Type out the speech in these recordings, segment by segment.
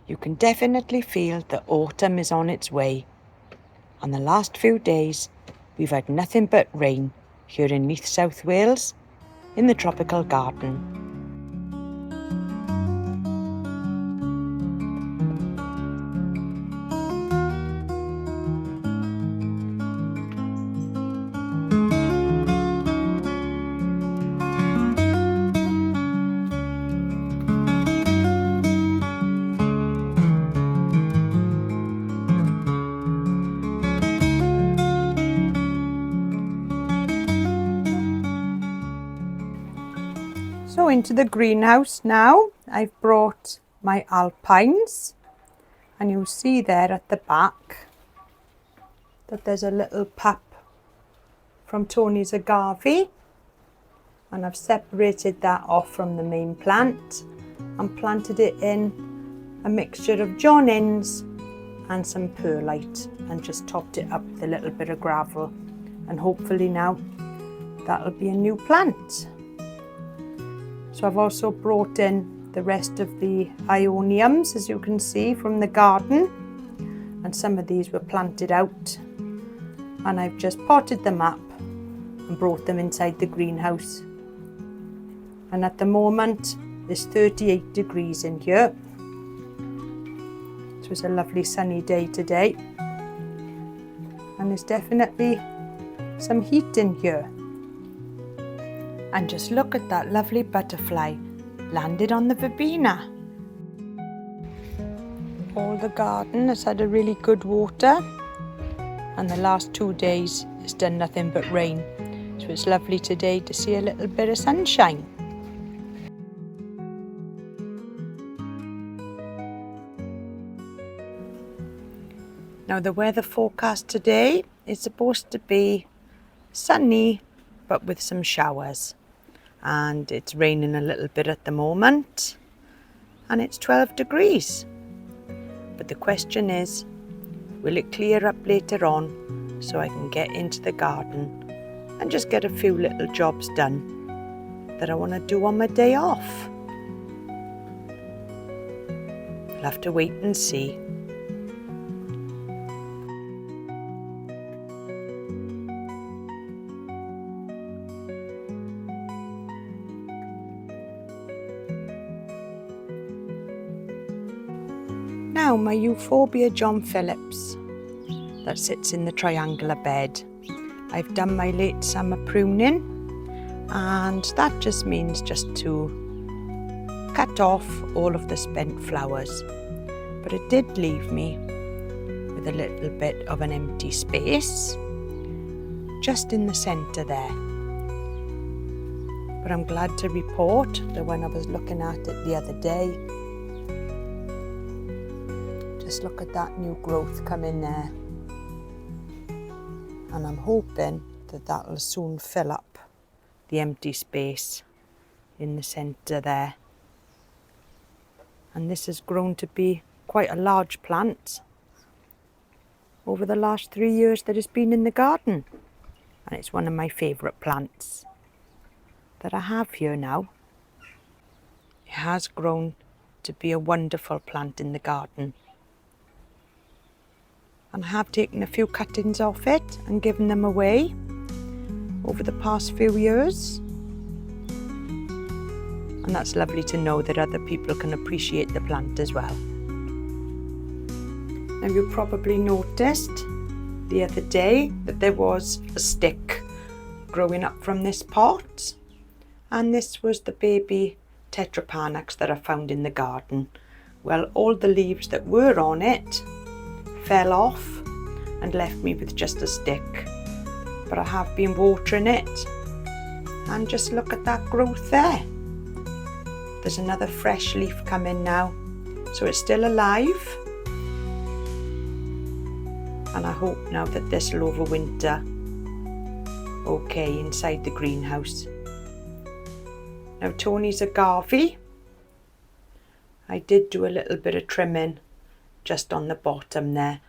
You can definitely feel that autumn is on its way. On the last few days, we've had nothing but rain here in Neath, South Wales, in the tropical garden. So into the greenhouse now, I've brought my alpines, and you'll see there at the back that there's a little pup from Tony's agave, and I've separated that off from the main plant and planted it in a mixture of John Innes and some perlite, and just topped it up with a little bit of gravel, and hopefully now that'll be a new plant. So I've also brought in the rest of the ioniums, as you can see, from the garden, and some of these were planted out, and I've just potted them up and brought them inside the greenhouse. And at the moment it's 38 degrees in here, so it's a lovely sunny day today, and there's definitely some heat in here. And just look at that lovely butterfly landed on the verbena. All the garden has had a really good water, and the last 2 days it's done nothing but rain. So it's lovely today to see a little bit of sunshine. Now the weather forecast today is supposed to be sunny but with some showers. And it's raining a little bit at the moment, and it's 12 degrees. But the question is, will it clear up later on so I can get into the garden and just get a few little jobs done that I want to do on my day off? I'll have to wait and see. Now my Euphorbia John Phillips that sits in the triangular bed. I've done my late summer pruning, and that just means just to cut off all of the spent flowers. But it did leave me with a little bit of an empty space just in the centre there. But I'm glad to report that when I was looking at it the other day, just look at that new growth coming there, and I'm hoping that that'll soon fill up the empty space in the centre there. And this has grown to be quite a large plant over the last 3 years that it's been in the garden, and it's one of my favourite plants that I have here now. It has grown to be a wonderful plant in the garden. And I have taken a few cuttings off it and given them away over the past few years. And that's lovely to know that other people can appreciate the plant as well. Now you probably noticed the other day that there was a stick growing up from this pot. And this was the baby tetrapanax that I found in the garden. Well, all the leaves that were on it fell off and left me with just a stick, but I have been watering it, and just look at that growth there. There's another fresh leaf coming now, so it's still alive, and I hope now that this will overwinter okay inside the greenhouse. Now Tony's agave, I did do a little bit of trimming just on the bottom there.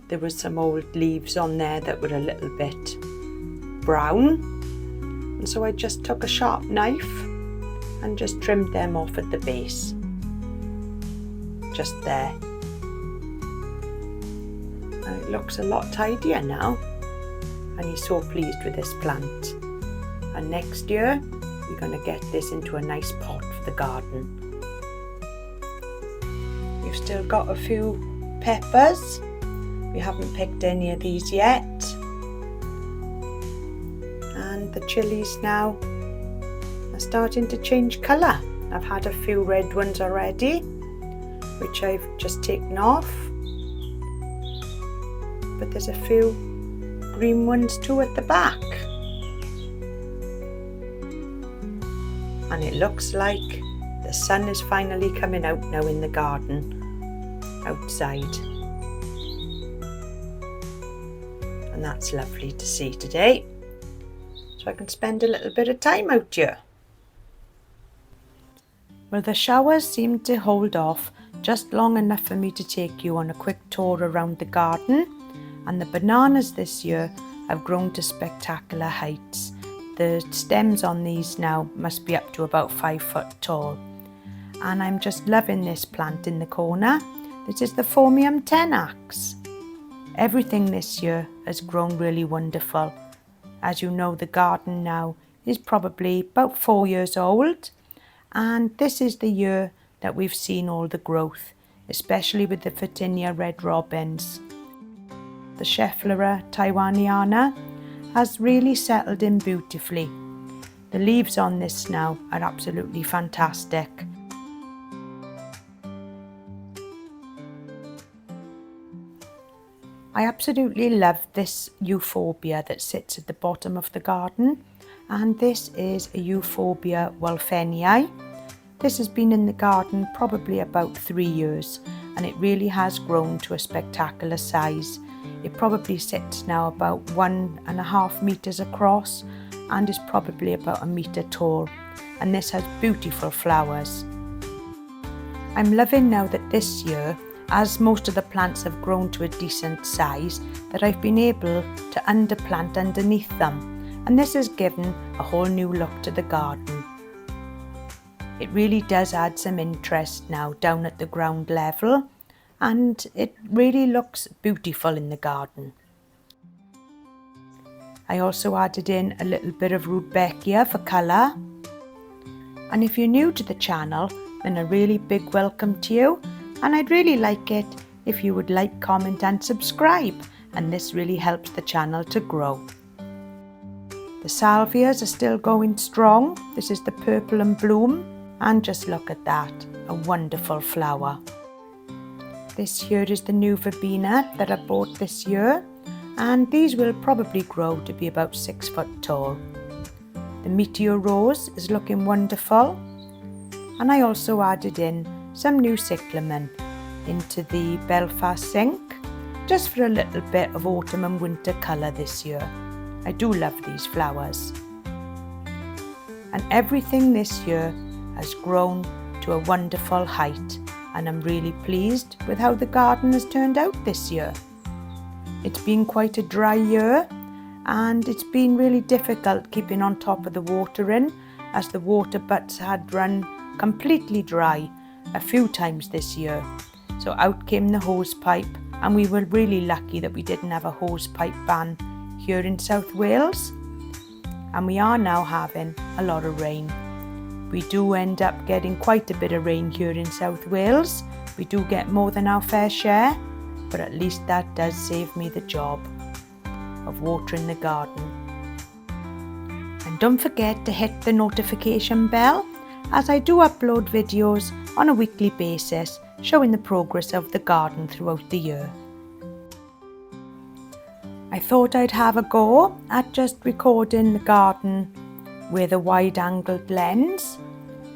There was some old leaves on there that were a little bit brown, and so I just took a sharp knife and just trimmed them off at the base. just there. And it looks a lot tidier now, and he's so pleased with this plant. And next year we're going to get this into a nice pot for the garden. We've still got a few peppers. We haven't picked any of these yet. And the chilies now are starting to change colour. I've had a few red ones already, which I've just taken off. But there's a few green ones too at the back. And it looks like the sun is finally coming out now in the garden, outside. And that's lovely to see today. So I can spend a little bit of time out here. Well, the showers seem to hold off just long enough for me to take you on a quick tour around the garden. And the bananas this year have grown to spectacular heights. The stems on these now must be up to about 5 foot tall. And I'm just loving this plant in the corner. This is the Phormium tenax. Everything this year has grown really wonderful. As you know, the garden now is probably about 4 years old. And this is the year that we've seen all the growth, especially with the Photinia red robins. The Schefflera taiwaniana has really settled in beautifully. The leaves on this now are absolutely fantastic. I absolutely love this Euphorbia that sits at the bottom of the garden, and this is a Euphorbia wolfenii. This has been in the garden probably about 3 years, and it really has grown to a spectacular size. It probably sits now about 1.5 meters across and is probably about 1 meter tall, and this has beautiful flowers. I'm loving now that this year, as most of the plants have grown to a decent size, that I've been able to underplant underneath them, and this has given a whole new look to the garden. It really does add some interest now down at the ground level, and it really looks beautiful in the garden. I also added in a little bit of Rudbeckia for colour. And if you're new to the channel, then a really big welcome to you, and I'd really like it if you would like, comment and subscribe, and this really helps the channel to grow. The salvias are still going strong. This is the purple and bloom, and just look at that, a wonderful flower. This here is the new verbena that I bought this year, and these will probably grow to be about 6 foot tall. The meteor rose is looking wonderful, and I also added in some new cyclamen into the Belfast sink, just for a little bit of autumn and winter colour this year. I do love these flowers. And everything this year has grown to a wonderful height, and I'm really pleased with how the garden has turned out this year. It's been quite a dry year, and it's been really difficult keeping on top of the watering, as the water butts had run completely dry a few times this year. So out came the hose pipe, and we were really lucky that we didn't have a hose pipe ban here in South Wales. And we are now having a lot of rain. We do end up getting quite a bit of rain here in South Wales. We do get more than our fair share, but at least that does save me the job of watering the garden. And don't forget to hit the notification bell, as I do upload videos on a weekly basis showing the progress of the garden throughout the year. I thought I'd have a go at just recording the garden with a wide-angled lens,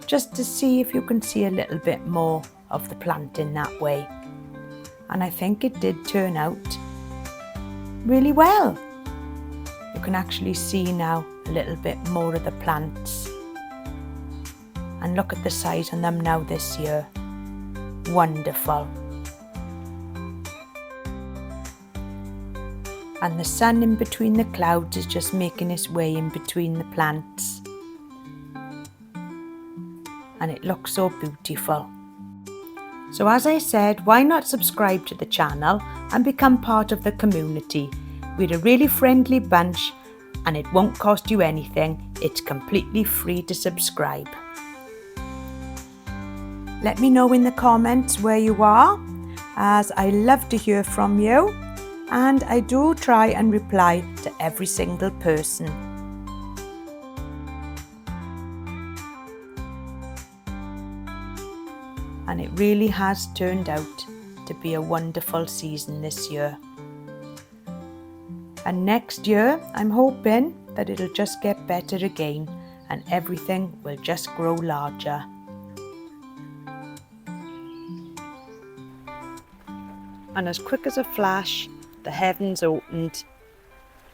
just to see if you can see a little bit more of the plant in that way. And I think it did turn out really well. You can actually see now a little bit more of the plants. And look at the size on them now this year. Wonderful. And the sun in between the clouds is just making its way in between the plants. And it looks so beautiful. So as I said, why not subscribe to the channel and become part of the community? We're a really friendly bunch and it won't cost you anything. It's completely free to subscribe. Let me know in the comments where you are, as I love to hear from you, and I do try and reply to every single person. And it really has turned out to be a wonderful season this year. And next year, I'm hoping that it'll just get better again and everything will just grow larger. And as quick as a flash, the heavens opened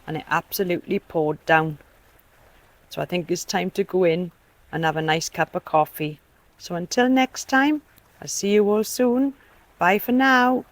and it absolutely poured down. So I think it's time to go in and have a nice cup of coffee. So until next time, I'll see you all soon. Bye for now.